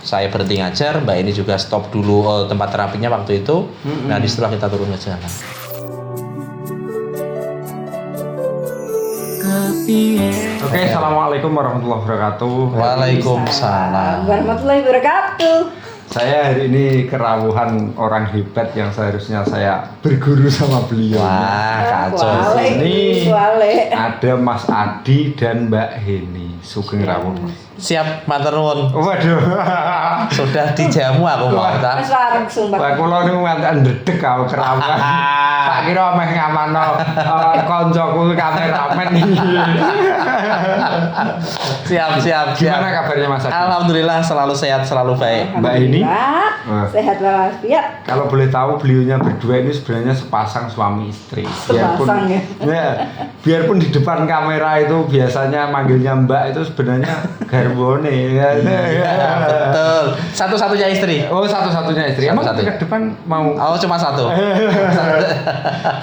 Saya berhenti ngajar, Mbak ini juga stop dulu tempat terapinya waktu itu. Nah, setelah kita turun ke jalan. Oke, assalamualaikum warahmatullahi wabarakatuh. Waalaikumsalam warahmatullahi wabarakatuh. Saya hari ini kerawuhan orang hebat yang seharusnya saya berguru sama beliau. Wah, kacau. Ini Wale. ada Mas Adi dan Mbak Heni Sugeng Rawuh. Siap, matur nuwun. Waduh. Sudah dijamu aku mau ta. Wis wareg sumpah. Pak kula niku ngantek ndredeg karo kerawuhan. Tak kira meh ngamano koncoku kameramen iki. Siap. Gimana kabarnya Mas Adi? Alhamdulillah selalu sehat, selalu baik. Mbak ini? Sehat walafiat. Kalau boleh tahu beliaunya berdua ini sebenarnya sepasang suami istri. Sepasang ya? Biarpun di depan kamera itu biasanya manggilnya Mbak itu sebenarnya garbone ya. Betul. Satu-satunya istri. Oh, satu-satunya istri. Emang Satu-satunya. ke depan mau Oh, cuma satu.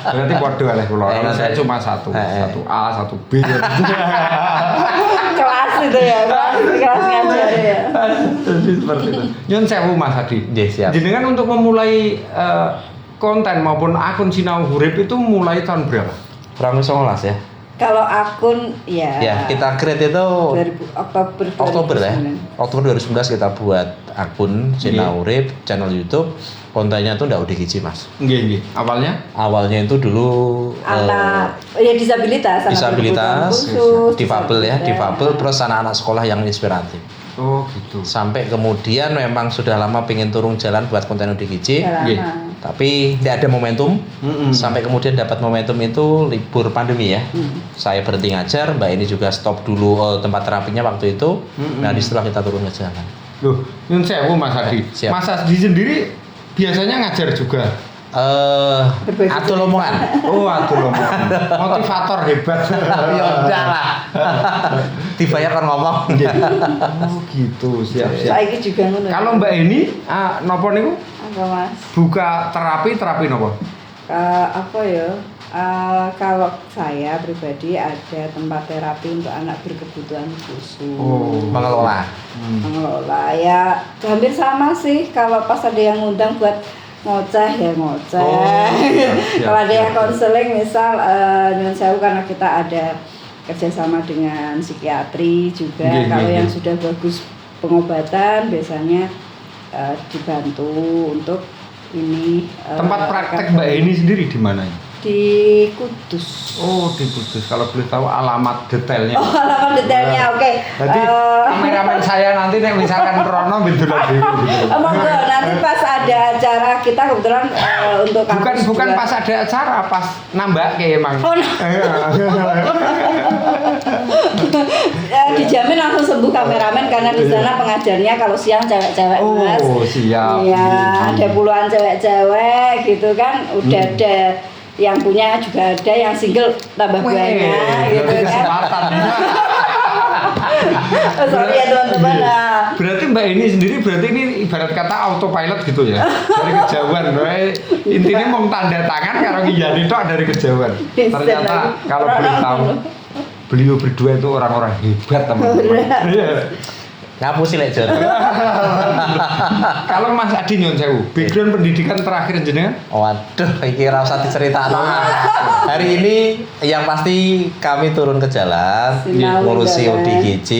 berarti kode oleh kula. Kalau saya cuma satu. Satu A, satu B. Kelas itu ya, kelas ngajar ya. Jadi seperti itu. Nyun sewu Mas Adi. Nggih, siap. Jenengan untuk memulai konten maupun akun Sinau Urip itu mulai tahun berapa? Kurang 19 ya. Kalau akun ya. Ya, kita create itu 2000 Oktober ya. 2009. Oktober 2019 kita buat akun Sinau Urip, channel YouTube. Kontennya tuh ndak ODGJ, Mas. Nggih. Awalnya? Awalnya itu dulu Anak ya disabilitas, anak disabilitas, berkebutuhan khusus, difabel ya, difabel plus anak-anak sekolah yang inspiratif. Oh, gitu. Sampai kemudian memang sudah lama pengen turun jalan buat konten ODGJ, Udah lama. tapi tidak ada momentum. Sampai kemudian dapat momentum itu libur pandemi ya. Saya berhenti ngajar, Mbak ini juga stop dulu tempat terapinya waktu itu. Nah, setelah kita turun ke jalan. Loh, nyun sewu Mas Adi. Siap. Mas Adi sendiri biasanya ngajar juga. Atul omongan. Oh, aduh motivator hebat. Ya udah lah. Dibayar kan ngomong. Oh, gitu. Siap. Saiki juga ngono. Kalau Mbak ini nopo niku apa Mas? buka terapi nopo? Apa ya? Kalau saya pribadi ada tempat terapi untuk anak berkebutuhan khusus. Mengelola. Mengelola ya hampir sama sih. Kalau pas ada yang ngundang buat ngoceh ya ngoceh. Kalau ada yang konseling misal nyuwun sewu karena kita ada kerjasama dengan psikiatri juga. Kalau yang sudah bagus pengobatan biasanya dibantu untuk ini. Tempat praktek Mbak ini sendiri di mana? Di Kudus. Oh, di Kudus. Kalau boleh tahu alamat detailnya. Oh, alamat detailnya, oke. Jadi kameramen saya nanti nek misalkan Rono bentulan dhewe gitu. Monggo nanti pas ada acara kita kebetulan untuk kampus Bukan juga. pas ada acara, pas nambake emang. Oh, dijamin langsung sembuh kameramen karena di sana pengajarnya kalau siang cewek-cewek Mas. Oh, siap. Iya, ada puluhan cewek-cewek gitu kan. Udah ada yang punya juga ada, yang single tambah banyak gitu kan. Kesempatan. Sorry ya teman-teman. Berarti Mbak ini sendiri ini ibarat kata autopilot gitu ya. Dari kejauhan. Intinya mau tanda tangan karo ngiyani tok dari kejauhan. Ternyata kalau boleh tahu beliau berdua itu orang-orang hebat teman-teman. Ngapusi lek Jon. Kalau Mas Adi nyun sewu, background pendidikan terakhir jenengan? Waduh, iki ora usah diceritakno. Hari ini yang pasti kami turun ke jalan, ngurusi ODGJ,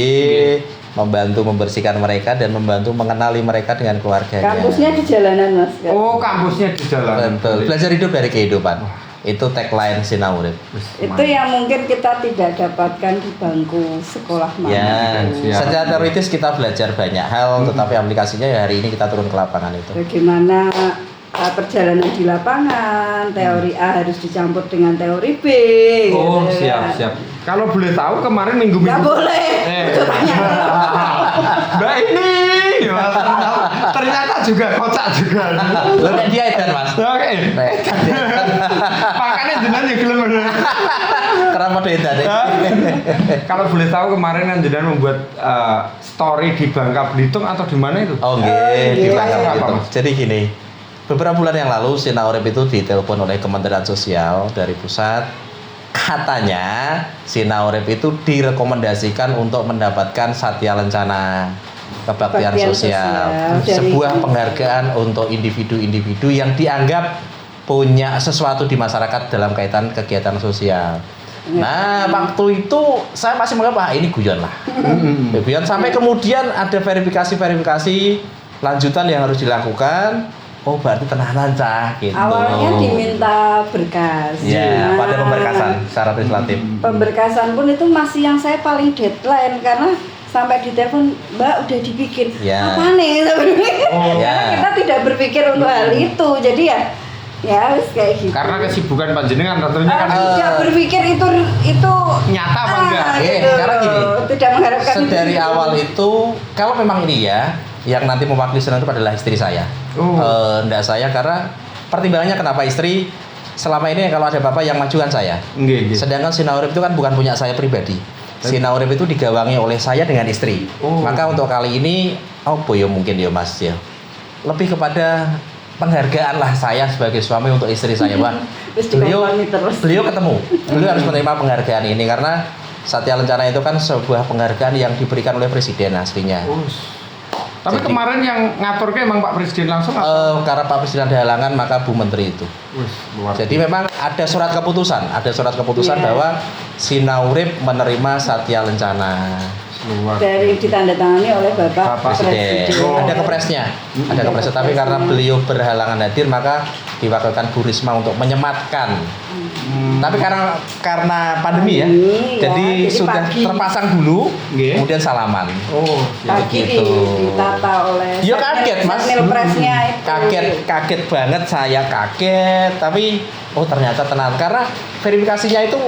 membantu membersihkan mereka dan membantu mengenali mereka dengan keluarganya. Kampusnya di jalanan Mas. Oh, kampusnya di jalan. Betul. Belajar hidup dari kehidupan. Itu tagline Sinau Urip. Itu yang mungkin kita tidak dapatkan di bangku sekolah Ya, manapun. secara teoritis kita belajar banyak hal, tetapi aplikasinya ya hari ini kita turun ke lapangan itu. Bagaimana perjalanan di lapangan, teori A harus dicampur dengan teori B. Oh, gitu kan. siap. Kalau boleh tahu kemarin minggu-minggu. Nggak boleh. Itu tanya. Mbak ini ternyata juga kocak juga. Lebih dia edan, Mas. Oke. Makanya jenengan ya gelem. Karena mode edan. Kalau boleh tahu kemarin kan jenengan membuat story di Bangka Belitung atau di mana itu? Oh, nggih, di Apa, Bangka. Mas? Jadi gini. Beberapa bulan yang lalu Sinau Urip itu ditelepon oleh Kementerian Sosial dari pusat. Katanya Sinau Urip itu direkomendasikan untuk mendapatkan Satya Lencana. kebaktian Baktian sosial. sosial. Sebuah Dari- penghargaan untuk individu-individu yang dianggap punya sesuatu di masyarakat dalam kaitan kegiatan sosial. Nah, waktu itu saya masih menganggap ini guyon lah. Guyon sampai kemudian ada verifikasi lanjutan yang harus dilakukan. Oh, berarti tenanan cah gitu. Awalnya diminta berkas. Ya, Nah, pada pemberkasan secara legislatif. Pemberkasan pun itu masih yang saya paling deadline karena sampai ditelepon, Mbak udah dibikin. Ya. Apa nih sebenarnya? Oh, Karena ya. kita tidak berpikir untuk hal itu. Jadi ya wis kayak gitu. Karena kesibukan panjenengan tentunya kan Tidak berpikir itu nyata apa enggak? gitu. Karena gini, Tidak mengharapkan sedari itu. awal itu kalau memang ini ya yang nanti mewakili Sinau adalah istri saya. Oh. Enggak saya karena pertimbangannya kenapa istri selama ini kalau ada bapak yang majukan saya. Nggih, nggih. Sedangkan Sinaurip itu kan bukan punya saya pribadi. Sinaurip itu digawangi oleh saya dengan istri. Oh. Maka untuk kali ini ya mungkin ya Mas ya. Lebih kepada penghargaan lah saya sebagai suami untuk istri saya, Wah. Terus Beliau dikomponi terus. ketemu. Beliau harus menerima penghargaan ini karena Satya Lencana itu kan sebuah penghargaan yang diberikan oleh presiden aslinya. Oh. Tapi Jadi- kemarin yang ngaturnya emang Pak Presiden langsung Karena Pak Presiden ada halangan maka Bu Menteri itu. Wih, luar Jadi memang ada surat keputusan Iya. bahwa Sinaurip menerima Satya Lencana. luar. Dari ditandatangani oleh Bapak Presiden. Oh. Ada kepresnya, tapi karena beliau berhalangan hadir maka diwakilkan Bu Risma untuk menyematkan. Tapi karena pandemi ya, Pandemi, ya, jadi jadi sudah pagi. terpasang dulu, Nggih. kemudian salaman. Oh, Pagi gitu. ditata oleh Ya kaget Mas, Milpresnya itu. kaget banget saya kaget, tapi oh ternyata tenang karena verifikasinya itu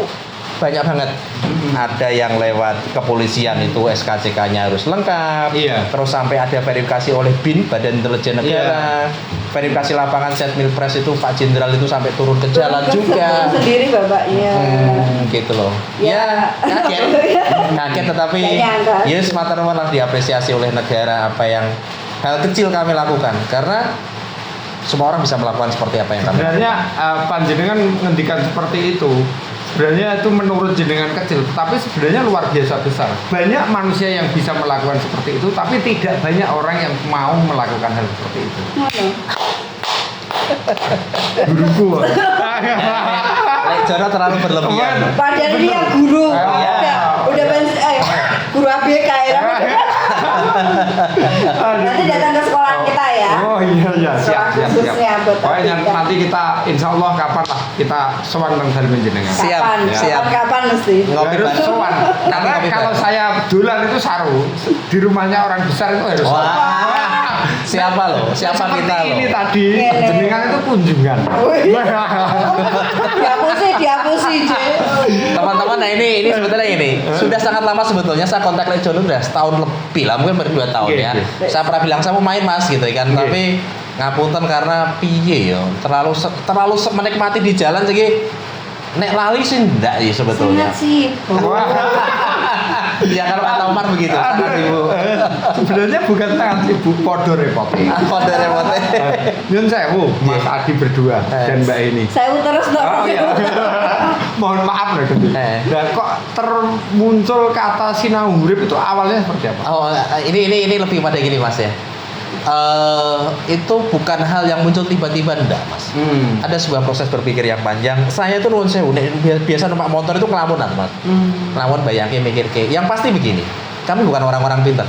banyak banget. Ada yang lewat kepolisian itu SKCK-nya harus lengkap. Iya. Terus sampai ada verifikasi oleh BIN Badan Intelijen Negara. Verifikasi lapangan Setmilpres itu Pak Jenderal itu sampai turun ke jalan Turun juga. sendiri bapaknya. Gitu loh. Ya. Kaget tetapi Nggak nyangka. ya semata malah diapresiasi oleh negara apa yang hal kecil kami lakukan karena semua orang bisa melakukan seperti apa yang kami lakukan. Sebenarnya panjenengan ngendikan seperti itu. Sebenarnya itu menurut jenengan kecil, tapi sebenarnya luar biasa besar. Banyak manusia yang bisa melakukan seperti itu, tapi tidak banyak orang yang mau melakukan hal seperti itu. Ngono. Guruku. Lek Jono terlalu berlebihan. Padahal dia guru. Iya. Udah guru ABK ya. Nanti datang ke sekolah kita ya. Oh iya siap. Khususnya buat Pokoknya ABK. nanti kita insya Allah kapan lah kita sowan nang dalem jenengan. Siap, Kapan? siap. Kapan mesti? Ngopi Harus bareng. sowan. Karena Ngopi kalau bareng. saya dolan itu saru di rumahnya orang besar itu harus sowan. Wah, siapa loh? Siapa Seperti kita loh? ini tadi Ngene. jenengan itu kunjungan. Dihapusi, J. Teman-teman, nah ini sebetulnya ini sudah sangat lama sebetulnya saya kontak Lek Jono udah setahun lebih lah, mungkin baru 2 tahun Oke, ya. oke. Saya pernah bilang saya mau main Mas gitu kan, Oke. tapi ngapunten karena piye yo, terlalu menikmati di jalan jadi nek lali sih enggak ya sebetulnya. Sangat sih. Wah. Ya kalau kata Umar begitu, sangat Ibu. Sebenarnya bukan sangat sibuk, podo repotnya. Kode repotnya. Nyun sewu, Mas Adi berdua dan Mbak ini. Saya terus dong. Oh iya. Mohon maaf loh Gede. Nah, kok termuncul kata sinau urip itu awalnya seperti apa? Oh, ini lebih pada gini Mas ya. Itu bukan hal yang muncul tiba-tiba enggak Mas. Ada sebuah proses berpikir yang panjang. Saya tuh nuwun sewu, biasa numpak motor itu ngelamunan Mas. Ngelamun bayangke mikir ke. Yang pasti begini, kami bukan orang-orang pintar.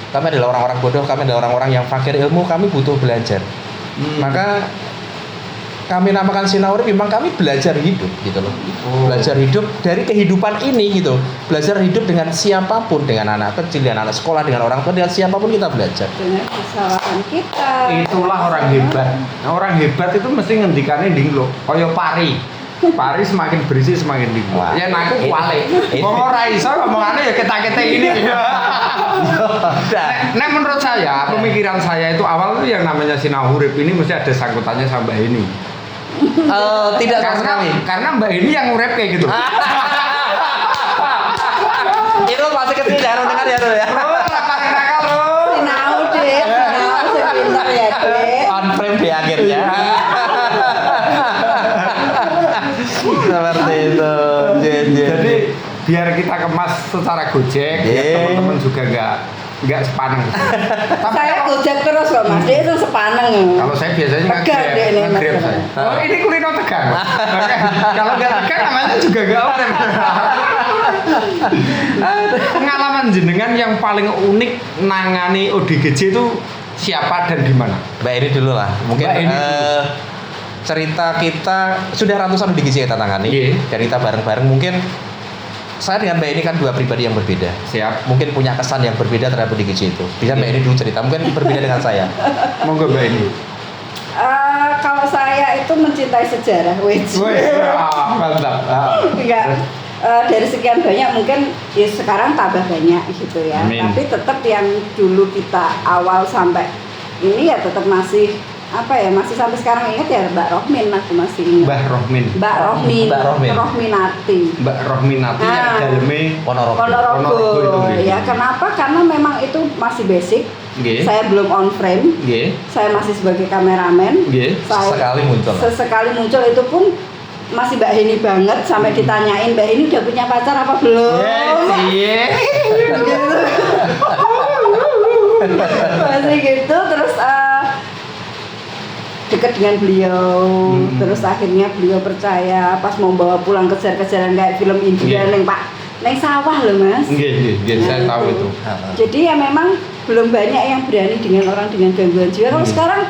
Kami adalah orang-orang bodoh, kami adalah orang-orang yang fakir ilmu, kami butuh belajar. Maka kami namakan Sinaurip, memang kami belajar hidup gitu loh. Belajar hidup dari kehidupan ini gitu. Belajar hidup dengan siapapun, dengan anak kecil, dengan anak sekolah, dengan orang tua, dengan siapapun kita belajar. Dengan kesalahan kita. Itulah orang hebat. Nah, orang hebat itu mesti ngendikannya ding lo. Kaya pari. Pari semakin berisi semakin ding. Wah. Ya naku kuali. Wong ora iso ngomongane ya ketak-ketik ini. Nek menurut saya, pemikiran saya itu awal itu yang namanya sinau urip ini mesti ada sangkutannya sama Mbak ini. Tidak sama sekali. Karena Mbak ini yang urip kayak gitu. Itu masih kecil jangan dengar ya tuh ya. Pakai nakal lo. Sinau, Dek. Sinau, sepintar ya, Dek. On frame di akhirnya. Seperti itu. Jadi biar kita kemas secara gojek, Iya. ya teman-teman juga nggak nggak sepaneng. Saya gojek terus kok Mas, dia itu sepaneng. Kalau saya biasanya Tegang deh ini, Mas. nge-grab saya. Oh, ini kulino tegang. Kalau nggak tegang namanya juga nggak oren. Pengalaman jenengan yang paling unik nangani ODGJ itu siapa dan di mana? Mbak ini dulu lah. Mungkin Mbak ini cerita kita sudah ratusan ODGJ kita tangani. Iya. Dan kita bareng-bareng mungkin saya dengan Mbak ini kan dua pribadi yang berbeda. Siap. Mungkin punya kesan yang berbeda terhadap ODGJ itu. Bisa Mbak ini dulu cerita, mungkin berbeda dengan saya. Monggo Mbak ini. Kalau saya itu mencintai sejarah, Mantap. enggak dari sekian banyak mungkin ya sekarang tambah banyak gitu ya. Amin. Tapi tetap yang dulu kita awal sampai ini ya tetap masih masih sampai sekarang ingat ya Mbak Rohmin, aku masih ingat. Mbak Rohmin. Mbak Rohmin. Mbak Rohmin. Rohminati. Mbak Rohminati yang daleme Ponorogo. Ponorogo itu, Ponorogo. nggih. Ya kenapa? Karena memang itu masih basic. Nggih. Saya belum on frame. Nggih. Saya masih sebagai kameramen. Nggih. Sesekali muncul. Sesekali muncul itu pun masih Mbak Heni banget sampai ditanyain Mbak Heni udah punya pacar apa belum? Iya. Gitu. Masih gitu terus dekat dengan beliau, terus akhirnya beliau percaya pas mau bawa pulang kejar-kejaran kayak film India neng sawah loh Mas. Nggih, saya tahu itu. Jadi ya memang belum banyak yang berani dengan orang dengan gangguan jiwa. Kalau sekarang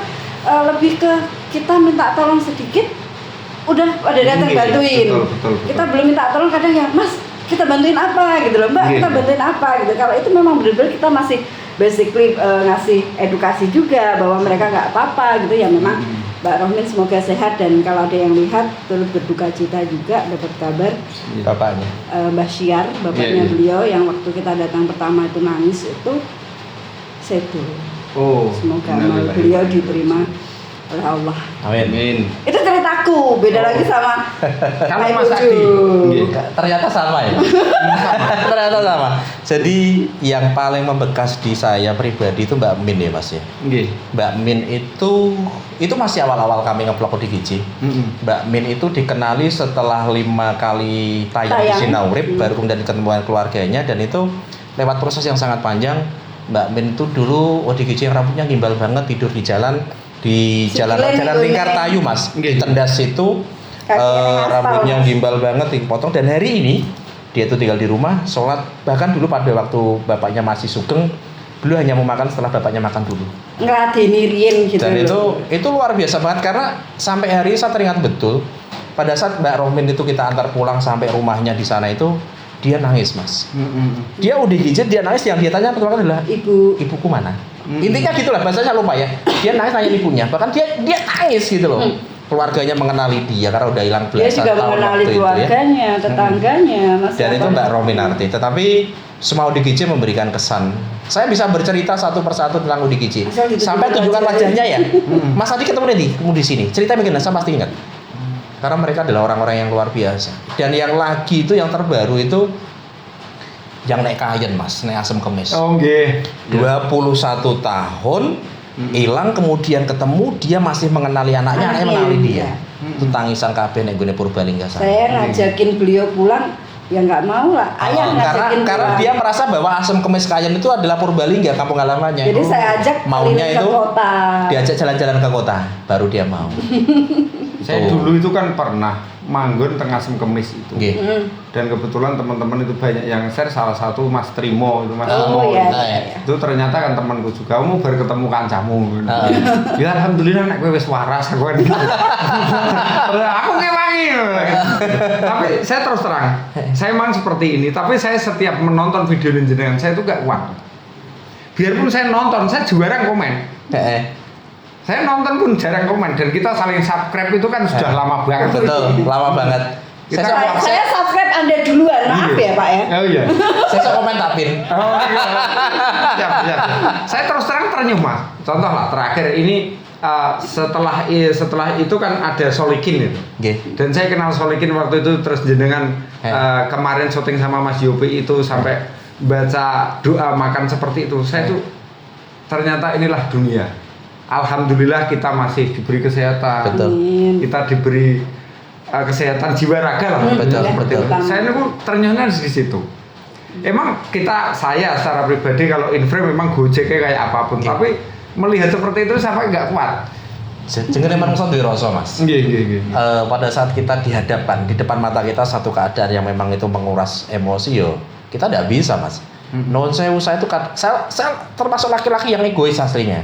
lebih ke kita minta tolong sedikit, udah ada datang bantuin. Betul. Kita belum minta tolong kadang ya Mas, kita bantuin apa gitu loh Mbak, kita bantuin apa gitu. Kalau itu memang benar-benar kita masih basically ngasih edukasi juga bahwa mereka nggak apa-apa gitu ya memang. Mbak Rohmin semoga sehat dan kalau ada yang lihat turut berduka cita juga dapat kabar Bapaknya. Mbah Syiar, bapaknya beliau yang waktu kita datang pertama itu nangis itu sedo. Oh. Semoga amal beliau diterima oleh Allah. Amin. Itu ceritaku, beda lagi sama Kalau Hai Mas Buju. Adi, nggih. Ternyata sama ya. Ternyata sama. Jadi yang paling membekas di saya pribadi itu Mbak Min ya Mas ya. Nggih. Mbak Min itu masih awal-awal kami ngeplok ODGJ. Mbak Min itu dikenali setelah 5 kali tayang di Sinaurip, baru kemudian ketemuan keluarganya dan itu lewat proses yang sangat panjang. Mbak Min itu dulu ODGJ yang rambutnya gimbal banget, tidur di jalan jalan Lingkar Tayu Mas. Di Tendas itu rambutnya gimbal banget dipotong dan hari ini dia itu tinggal di rumah, sholat, bahkan dulu pada waktu bapaknya masih sugeng beliau hanya mau makan setelah bapaknya makan dulu. Ngeladeni rien gitu. Dan itu luar biasa banget karena sampai hari ini saya teringat betul pada saat Mbak Rohmin itu kita antar pulang sampai rumahnya di sana itu dia nangis Mas. Dia ODGJ dia nangis, yang dia tanya pertama kali adalah ibuku mana? Intinya gitulah bahasanya lupa ya. Dia nangis nanya ibunya, bahkan dia nangis gitu loh. Keluarganya mengenali dia karena udah hilang belasan tahun. Dia juga mengenali keluarganya, tetangganya, dan itu Mbak Rohminati. Tetapi semua ODGJ memberikan kesan. Saya bisa bercerita satu persatu tentang ODGJ. Sampai tunjukkan wajahnya ya. Mas Adi ketemu di sini. Cerita mungkin saya pasti ingat. Karena mereka adalah orang-orang yang luar biasa. Dan yang lagi itu yang terbaru itu yang naik kayen Mas, naik asam kemis. Oh nggih. 21 tahun hilang kemudian ketemu dia masih mengenali anaknya mengenali dia. Itu tangisan kabeh nek gone Purbalingga sana. Saya ngajakin beliau pulang ya nggak mau lah. Ayah ngajakin karena dia merasa bahwa asam kemis kayen itu adalah Purbalingga, kampung halamannya. Jadi saya ajak maunya ke itu kota. Diajak jalan-jalan ke kota, baru dia mau. Saya dulu itu kan pernah manggon tengah Asam Kemis itu. Dan kebetulan teman-teman itu banyak yang share, salah satu Mas Trimo itu Mas Trimo. Itu ternyata kan temanku juga, kamu baru ketemu kancamu. Ya alhamdulillah nek kowe wis waras aku kan. Aku ngewangi. Tapi saya terus terang, saya memang seperti ini, tapi saya setiap menonton video jenengan saya itu gak kuat. Biarpun saya nonton, saya jarang komen. Saya nonton pun jarang komen dan kita saling subscribe itu kan sudah lama banget. Betul, lama banget. Saya subscribe Anda duluan, maaf ya Pak ya. Oh iya. Saya komen tapin. Oh iya. Ya. Saya terus terang ternyuh Mas. Contoh lah terakhir ini setelah itu kan ada Solikin itu. Dan saya kenal Solikin waktu itu terus jenengan kemarin syuting sama Mas Yopi itu sampai baca doa makan seperti itu. Saya tuh ternyata inilah dunia. Alhamdulillah kita masih diberi kesehatan. Betul. Kita diberi kesehatan jiwa raga lah. Betul. Saya itu ternyata di situ. Emang saya secara pribadi kalau inframe memang Gojeknya kayak apapun, tapi melihat seperti itu sampai nggak kuat. Jenenge manungsa duwe rasa, Mas. Nggih. Pada saat kita dihadapkan di depan mata kita satu keadaan yang memang itu menguras emosi kita tidak bisa, Mas. Nuwun sewu, saya termasuk laki-laki yang egois aslinya.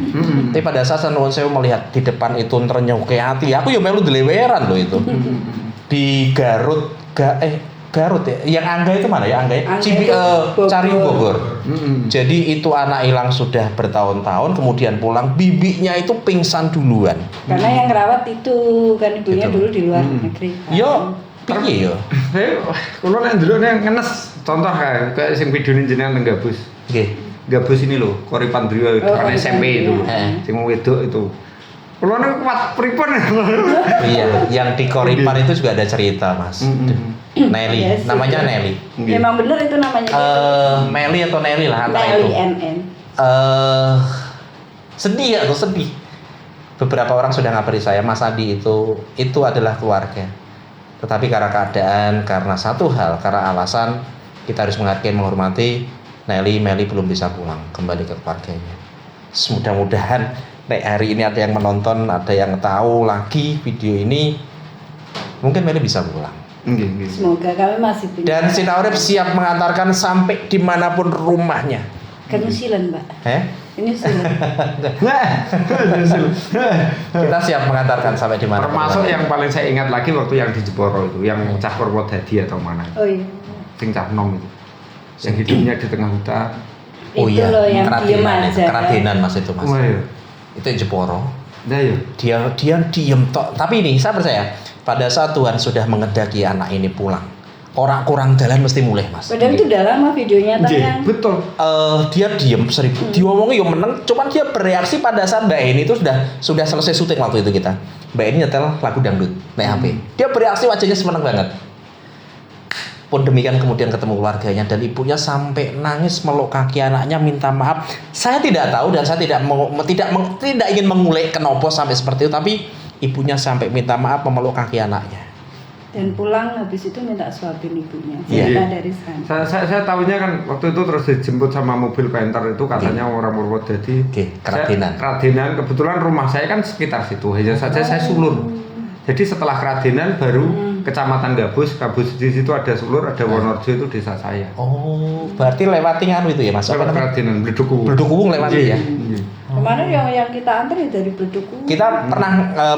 Tapi pada saat nuwun sewu melihat di depan itu nrenyuke hati, aku ya melu deleweran loh itu. Di Garut ya. Yang Angga itu mana ya? Angga Cari Bogor. Jadi itu anak hilang sudah bertahun-tahun, kemudian pulang, bibinya itu pingsan duluan. Karena yang ngerawat itu kan ibunya dulu di luar negeri. Yo, piye yo? Kulo nek ndelok nek ngenes contoh kayak sing videone jenengan teng Gabus. Nggih. Gabus ini loh, Koripan Driwa kan SMP itu. Sing wedok itu. Kulo nek kuat pripun. Iya, yang di Koripan itu juga ada cerita, Mas. Nelly, Yes, namanya Nelly. Memang bener itu namanya. Meli atau Nelly lah antara Nelly itu. NN. Sedih ya tuh, sedih. Beberapa orang sudah ngabari saya, Mas Adi itu adalah keluarga. Tetapi karena keadaan, karena satu hal, karena alasan, kita harus menghargai, menghormati Meli belum bisa pulang kembali ke keluarganya. Mudah-mudahan hari ini ada yang menonton, ada yang tahu lagi video ini, mungkin Meli bisa pulang. Semoga kami masih punya. Dan Sinaurip siap mengantarkan sampai dimanapun rumahnya. Ke New Zealand, Mbak. Ini Zealand. Kita siap mengantarkan sampai dimanapun. Termasuk yang paling saya ingat lagi waktu yang di Jeporo itu, yang Cah Purwodadi atau mana? Oh iya. Sing Cah Nom itu. Yang hidupnya di tengah hutan. Oh Itu iya, loh yang diem aja. keradenan Mas itu, Mas. Oh iya. Itu yang Jeporo. Nah ya. Dia diem tok. Tapi ini saya percaya pada saat Tuhan sudah mengendaki anak ini pulang, orang kurang jalan mesti mulai, Mas. Padahal itu udah lama videonya tayang. Betul. Dia diem 1000. Diomongin yo meneng, cuman dia bereaksi pada saat Mbak Eni itu sudah selesai syuting waktu itu kita. Mbak Eni nyetel lagu dangdut naik HP. Dia bereaksi wajahnya seneng banget. Pun demikian kemudian ketemu keluarganya dan ibunya sampai nangis meluk kaki anaknya minta maaf. Saya tidak tahu dan saya tidak ingin mengulik kenapa sampai seperti itu, tapi ibunya sampai minta maaf memeluk kaki anaknya. Dan pulang habis itu minta suapin ibunya. Iya. Dari sana. Saya tahunya kan waktu itu terus dijemput sama mobil Panther itu katanya orang Purwodadi. Keradenan. Keradenan, kebetulan rumah saya kan sekitar situ. Hanya saja saya sulur. Jadi setelah Keradenan baru Kecamatan Gabus di situ ada Sulur, ada Wonorejo, itu desa saya. Oh, berarti lewati nganu itu ya, Mas? Lewat Keradenan, Bledukuwung lewati ya. Kemarin yang kita antar ya dari Bledukuwung. Kita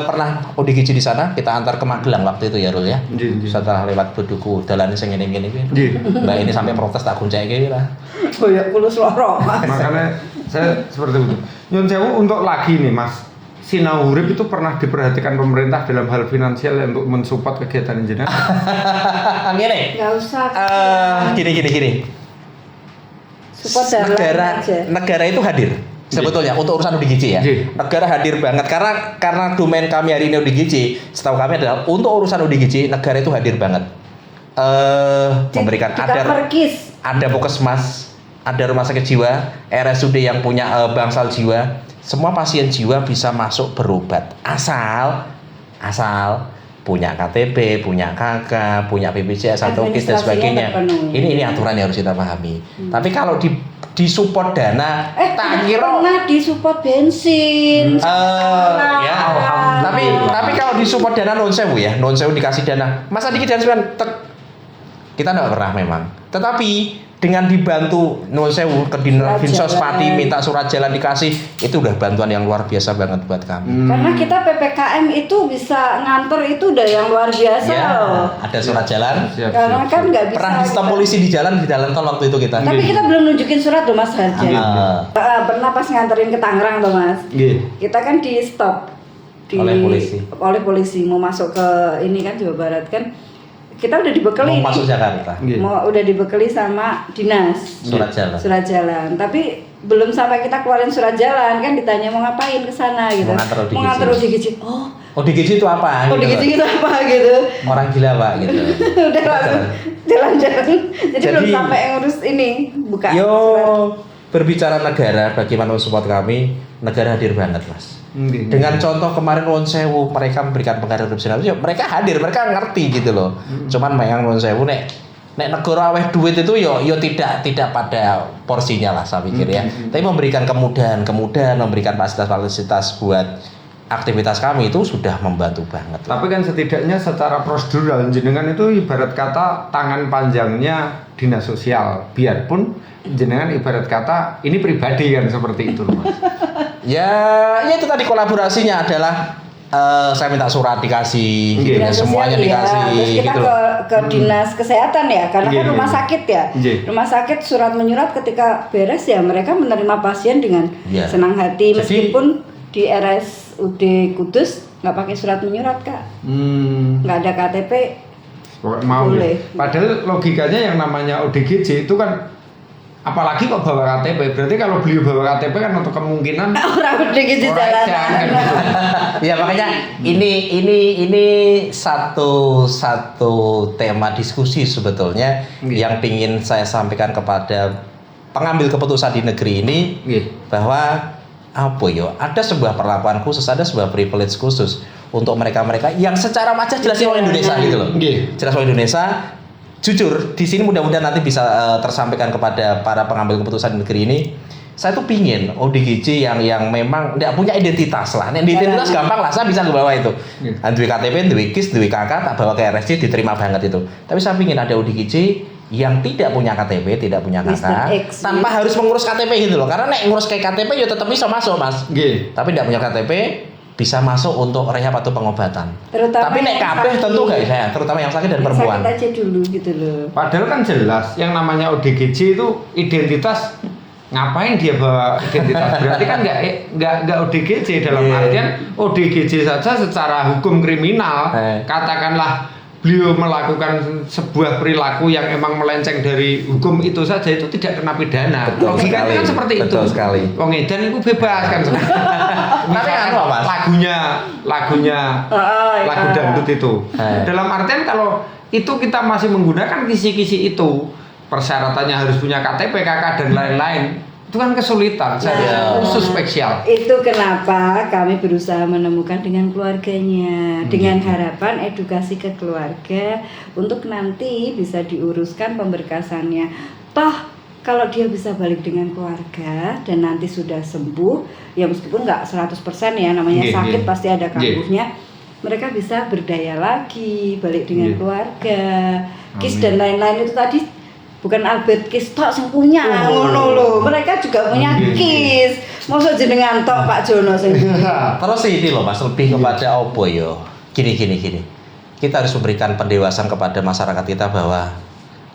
pernah ODGJ di sana, kita antar ke Magelang waktu itu ya, Rul ya. Setelah lewat Bledukuwung, dalan sing ngene-ngene iki. Mbak ini sampai protes tak goncenge lah. Boyok kulus loro, Mas. Makanya saya seperti itu. Nyun sewu untuk lagi nih, Mas. Sinaurip itu pernah diperhatikan pemerintah dalam hal finansial untuk mensupport kegiatan jenengan? Gini. Enggak usah. Gini. Support aja. Negara itu hadir. Sebetulnya untuk urusan ODGJ ya. Negara hadir banget karena domain kami hari ini ODGJ, setahu kami adalah untuk urusan ODGJ negara itu hadir banget. Memberikan ada Puskesmas, ada rumah sakit jiwa, RSUD yang punya bangsal jiwa. Semua pasien jiwa bisa masuk berobat asal punya KTP, punya KK, punya BPJS atau KIS dan sebagainya. Ini aturan yang harus kita pahami. Tapi kalau disupport dana, tak kira pernah disupport bensin. Ya. Tapi kalau disupport dana non sewu dikasih dana. Masa dikit dan kita enggak pernah memang. Tetapi dengan dibantu non sewu ke Dinsos Pati minta surat jalan dikasih, itu udah bantuan yang luar biasa banget buat kami. Karena kita PPKM itu bisa ngantor itu udah yang luar biasa loh. Ada surat jalan. Karena kan nggak bisa. Pernah di stop polisi di jalan tol waktu itu kita. Tapi kita belum nunjukin surat loh Mas Harja. Pernah pas nganterin ke Tangerang loh Mas. Kita kan di stop oleh polisi mau masuk ke ini kan Jawa Barat kan. Kita udah dibekali mau masuk Jakarta. Udah dibekali sama dinas surat jalan. Tapi belum sampai kita keluarin surat jalan kan ditanya mau ngapain ke sana gitu. Mau nganter ODGJ. ODGJ itu apa? ODGJ itu apa gitu. Orang gila Pak gitu. Udah langsung jalan-jalan. Jadi belum sampai ngurus ini buka. Berbicara negara, bagaimana support kami, negara hadir banget Mas. Dengan contoh kemarin Nuwun Sewu, mereka memberikan penghargaan hidup sinaurip, mereka hadir, mereka ngerti gitu loh. Cuman yang Nuwun Sewu nek nek negara aweh duit itu yo tidak pada porsinya lah saya pikir ya. Tapi memberikan kemudahan, memberikan fasilitas buat aktivitas kami itu sudah membantu banget. Tapi kan setidaknya secara prosedural jenengan itu ibarat kata tangan panjangnya dinas sosial, biarpun jenengan ibarat kata ini pribadi kan seperti itu Mas. Ya itu tadi kolaborasinya adalah saya minta surat dikasih, gitu ya, Dinas semuanya sosial, dikasih, ya. Terus kita gitu loh. ke dinas kesehatan ya, karena kan rumah sakit ya. Iya. Rumah sakit surat menyurat ketika beres ya mereka menerima pasien dengan Iya. senang hati, Jadi- meskipun di RSUD Kudus nggak pakai surat menyurat Kak, nggak ada KTP. Pokoknya mau Boleh. ya. Padahal logikanya yang namanya ODGJ itu kan apalagi kok bawa KTP, berarti kalau beliau bawa KTP kan untuk kemungkinan Orang udah gitu orang jalan. edan kan gitu. Ya makanya ini satu tema diskusi sebetulnya yang ingin saya sampaikan kepada pengambil keputusan di negeri ini Nggih. bahwa apa yo ada sebuah perlakuan khusus, ada sebuah privilege khusus untuk mereka yang secara macet jelas orang Indonesia gitu loh. Nggih. Jelas orang Indonesia. Jujur di sini mudah-mudahan nanti bisa tersampaikan kepada para pengambil keputusan di negeri ini. Saya tuh pingin ODGJ yang memang tidak punya identitas lah. Nek identitas gampang lah, saya bisa ke bawah itu. Duwe KTP, duwe KIS, duwe KK, tak bawa ke RSC diterima banget itu. Tapi saya pingin ada ODGJ yang tidak punya KTP, tidak punya KK, Mr. X, tanpa harus mengurus KTP gitu loh. Karena nek ngurus kayak KTP ya tetap bisa masuk, Mas. Nggih. Tapi tidak punya KTP bisa masuk untuk rehab atau pengobatan. Terutama Tapi nek yang kabeh sakit. tentu enggak saya, terutama yang sakit dan perempuan. Sakit aja dulu gitu loh. Padahal kan jelas yang namanya ODGJ itu identitas, ngapain dia bawa identitas? Berarti kan nggak ODGJ dalam artian ODGJ saja secara hukum kriminal katakanlah beliau melakukan sebuah perilaku yang emang melenceng dari hukum itu saja itu tidak kena pidana. Betul Logikanya sekali, kan seperti betul itu. sekali. Wong edan itu bebas kan. Tapi anu, Mas. lagunya iya. lagu dangdut itu. Dalam artian kalau itu kita masih menggunakan kisi-kisi itu, persyaratannya harus punya KTP, KK dan lain-lain. Itu kan kesulitan, saya khusus spesial. Itu kenapa kami berusaha menemukan dengan keluarganya, dengan harapan edukasi ke keluarga untuk nanti bisa diuruskan pemberkasannya. Toh kalau dia bisa balik dengan keluarga dan nanti sudah sembuh, ya meskipun nggak 100% ya, namanya sakit pasti ada kambuhnya. Mereka bisa berdaya lagi, balik dengan keluarga. KIS dan lain-lain itu tadi bukan Albert KIS tok sing punya ngono lho. Mereka juga punya KIS. Mosok jenengan tok Pak Jono sing. Terus ini loh Mas, lebih kepada opo yo. Gini. Kita harus memberikan pendewasaan kepada masyarakat kita bahwa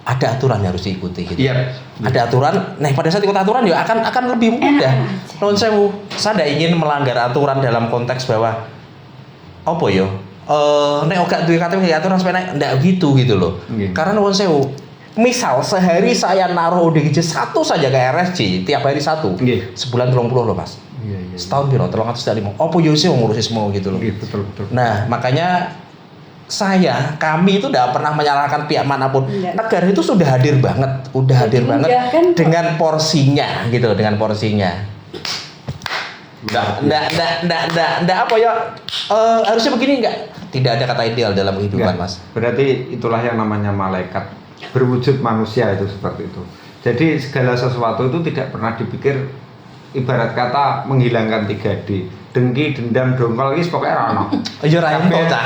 ada aturan yang harus diikuti gitu. Iya. Ada aturan, nah pada saat ikut aturan ya akan lebih mudah. Nuwun sewu, saya tidak ingin melanggar aturan dalam konteks bahwa opo yo. Nek gak duwe KTP aturan sepeda ndak gitu loh. Karena nuwun sewu, misal sehari saya naruh ODGJ satu saja ke RSC, tiap hari satu. Sebulan 30 loh Mas. Setahun piro 305. Opo yo sih ngurusi semua gitu loh. Betul. Nah, makanya kami itu tidak pernah menyalahkan pihak manapun. Negara itu sudah hadir banget, dengan porsinya gitu, dengan porsinya. Nggak apa ya? Harusnya begini nggak? Tidak ada kata ideal dalam kehidupan, Mas. Berarti itulah yang namanya malaikat berwujud manusia itu seperti itu. Jadi segala sesuatu itu tidak pernah dipikir ibarat kata menghilangkan 3D. Dengki, dendam, dongkol ini pokoknya rano. Ya rakyat kota.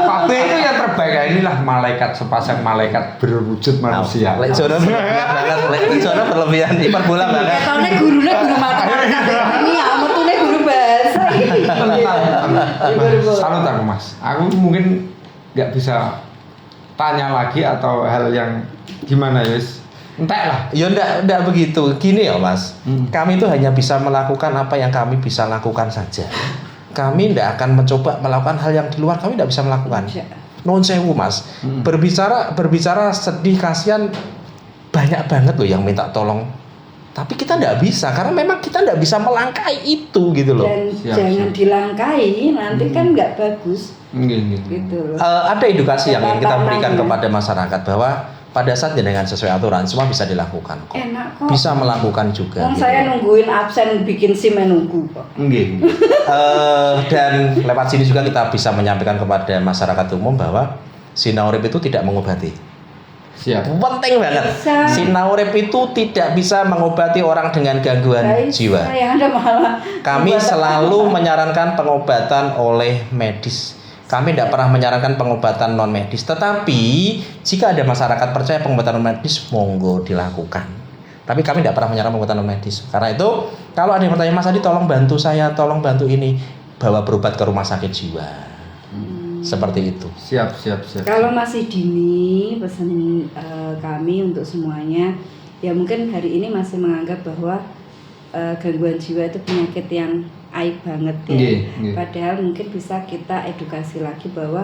Kabeh itu yang terbaik. Inilah malaikat, sepasang malaikat berwujud manusia. Lek Jono berlebihan banget, lek Jono berlebihan hiperbola banget. Ketone gurune guru matematika. Ini ametune guru bahasa iki. Salut aku Mas. Aku mungkin nggak bisa tanya lagi atau hal yang gimana Yus. Entek lah. Ya enggak begitu. Gini ya Mas. Kami itu hanya bisa melakukan apa yang kami bisa lakukan saja. Kami tidak akan mencoba melakukan hal yang di luar, kami tidak bisa melakukan. Non sewu Mas. Berbicara sedih, kasihan, banyak banget loh yang minta tolong. Tapi kita tidak bisa karena memang kita tidak bisa melangkahi itu gitu loh. Dan jangan dilangkahi, nanti kan nggak bagus. Gitu loh. Ada edukasi yang kita berikan kepada masyarakat bahwa pada saat dengan sesuai aturan semua bisa dilakukan kok. Enak kok. Bisa melakukan juga. Gitu. Saya nungguin absen bikin SIM menunggu kok. Dan lewat sini juga kita bisa menyampaikan kepada masyarakat umum bahwa Sinaurip itu tidak mengobati. Siap. Penting banget. Bisa. Sinau urip itu tidak bisa mengobati orang dengan gangguan jiwa. Yang ada malah. Kami selalu menyarankan pengobatan oleh medis. Kami tidak pernah menyarankan pengobatan non medis. Tetapi jika ada masyarakat percaya pengobatan non medis, monggo dilakukan. Tapi kami tidak pernah menyarankan pengobatan non medis. Karena itu kalau ada yang bertanya, Mas Adi tolong bantu saya, tolong bantu ini, bawa berobat ke rumah sakit jiwa. Seperti itu. Siap. Kalau masih dini, pesan kami untuk semuanya, ya mungkin hari ini masih menganggap bahwa gangguan jiwa itu penyakit yang aib banget ya. Padahal mungkin bisa kita edukasi lagi bahwa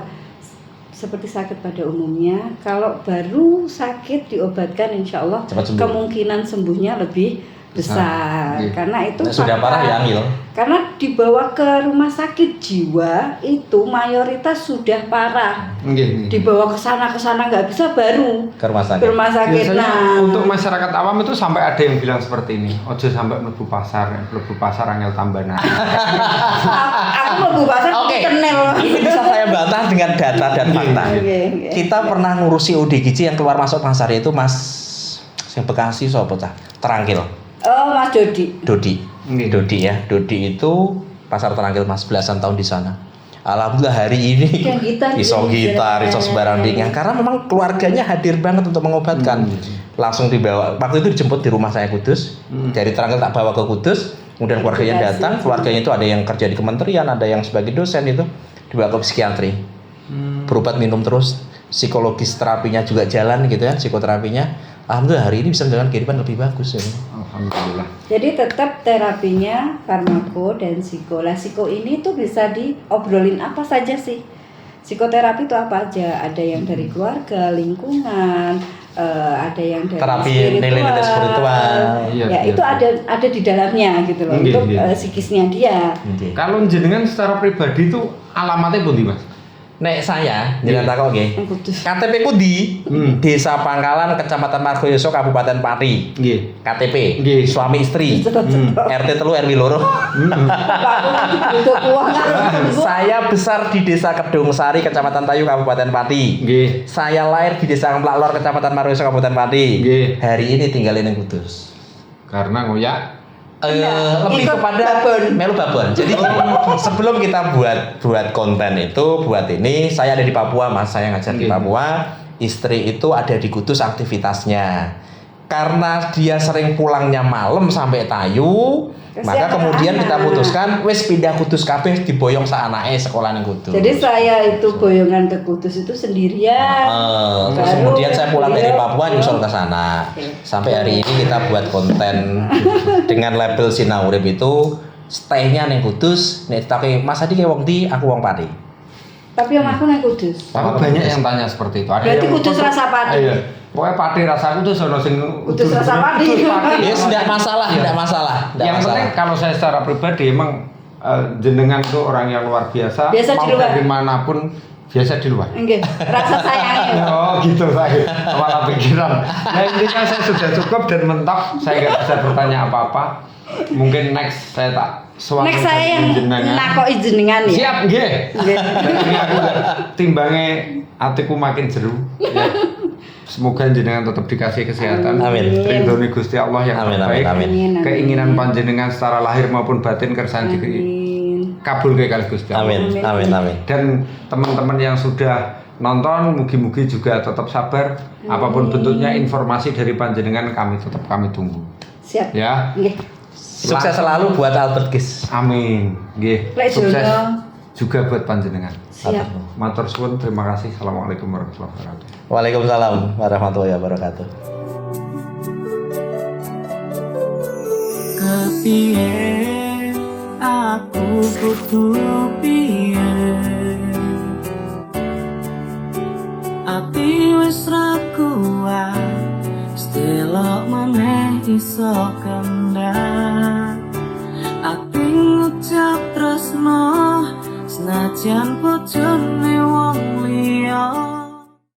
seperti sakit pada umumnya, kalau baru sakit diobatkan, insya Allah kemungkinan sembuhnya lebih besar. Karena itu sudah parah ya Angil. Karena dibawa ke rumah sakit jiwa itu mayoritas sudah parah. Dibawa ke sana nggak bisa, baru ke rumah sakit. Biasanya untuk masyarakat awam itu sampai ada yang bilang seperti ini, ojo sampai mlebu pasar angel tambana. Aku mlebu pasar kenel. Ini bisa saya bantah dengan data dan fakta. Kita pernah ngurusi ODGJ yang keluar masuk pasar itu Mas yang Bekasi sopo cah? Terangkil. Oh, Mas Dodi ya. Dodi itu pasar Terangkil Mas, belasan tahun di sana. Alhamdulillah hari ini iso gitar, iso sembarang dengan karena memang keluarganya hadir banget untuk mengobatkan. Langsung dibawa. Waktu itu dijemput di rumah saya Kudus. Dari Terangkil tak bawa ke Kudus, kemudian keluarganya datang. Keluarganya itu ada yang kerja di kementerian, ada yang sebagai dosen itu dibawa ke psikiatri. Berobat minum terus, psikologis terapinya juga jalan gitu ya, psikoterapinya. Alhamdulillah hari ini bisa menjalankan kehidupan lebih bagus ya. Alhamdulillah. Jadi tetap terapinya farmako dan psiko. Lah psiko ini tuh bisa diobrolin apa saja sih? Psikoterapi itu apa aja? Ada yang dari keluarga, lingkungan, ada yang dari terapi nilai-nilai spiritual. Ya itu ada di dalamnya gitu loh untuk psikisnya dia. Kalau jenengan secara pribadi itu alamatnya pundi Mas? Nek saya jenengan takok nggih. KTP ku di Desa Pangkalan, Kecamatan Margoyoso, Kabupaten Pati. Nggih. KTP. Suami istri. RT 3 RW 2. Saya besar di Desa Kedung Sari, Kecamatan Tayu, Kabupaten Pati. Nggih. Saya lahir di Desa Kemplak Lor, Kecamatan Margoyoso, Kabupaten Pati. Nggih. Hari ini tinggal di Kudus. Karena ngoyak lebih kepada melu babon. Jadi sebelum kita buat konten itu, buat ini saya ada di Papua Mas, saya ngajar di Papua. Istri itu ada di Kudus aktivitasnya. Karena dia sering pulangnya malam sampai Tayu, maka kemudian kita putuskan wis pindah Kudus kabeh diboyong saanake sekolah ning Kudus. Jadi saya itu boyongan ke Kudus itu sendirian. Terus kemudian saya pulang dari Papua nyusul ke sana. Sampai hari ini kita buat konten dengan label Sinau Urip itu stay-nya ning Kudus. Nek tak Mas Adi ke wong ndi, aku wong Pati. Tapi yang aku ning Kudus. Tapi banyak yang tanya seperti itu. Ada berarti yang Kudus rasa Pati. Iya. Pokoknya Pati rasaku tuh sono sing Kudus rasa Pati. Ya tidak masalah, tidak masalah. Yang penting kalau saya secara pribadi emang jenengan tuh orang yang luar biasa. Biasa mau di luar. dari manapun biasa di luar. Enggak, rasa sayangnya. Oh gitu saya. Malah pikiran. Nah intinya saya sudah cukup dan mentok. Saya nggak bisa bertanya apa-apa. Mungkin next saya tak suami. Next saya yang nakoki jenengan ya. Siap nggih. Ini aku timbange atiku makin jeru. Ya. Semoga jenengan tetap dikasih kesehatan. Amin. Ridhone Gusti Allah yang terbaik. Amin. Keinginan panjenengan secara lahir maupun batin kersane kabul ke kali Gusti Allah. Amin. Dan teman-teman yang sudah nonton mugi-mugi juga tetap sabar. Apapun bentuknya informasi dari panjenengan kami tunggu. Siap. Ya. Nggih. Sukses selalu buat Albert Kiss. Amin. Nggih. Sukses juga buat panjenengan. Siap. Matur suwun, terima kasih. Assalamualaikum warahmatullahi wabarakatuh. Waalaikumsalam warahmatullahi wabarakatuh. Kepiye aku kudu piye, ati wis ra kuat, sedelok meneh iso kendang. Ati ngucap tresno senajan bojone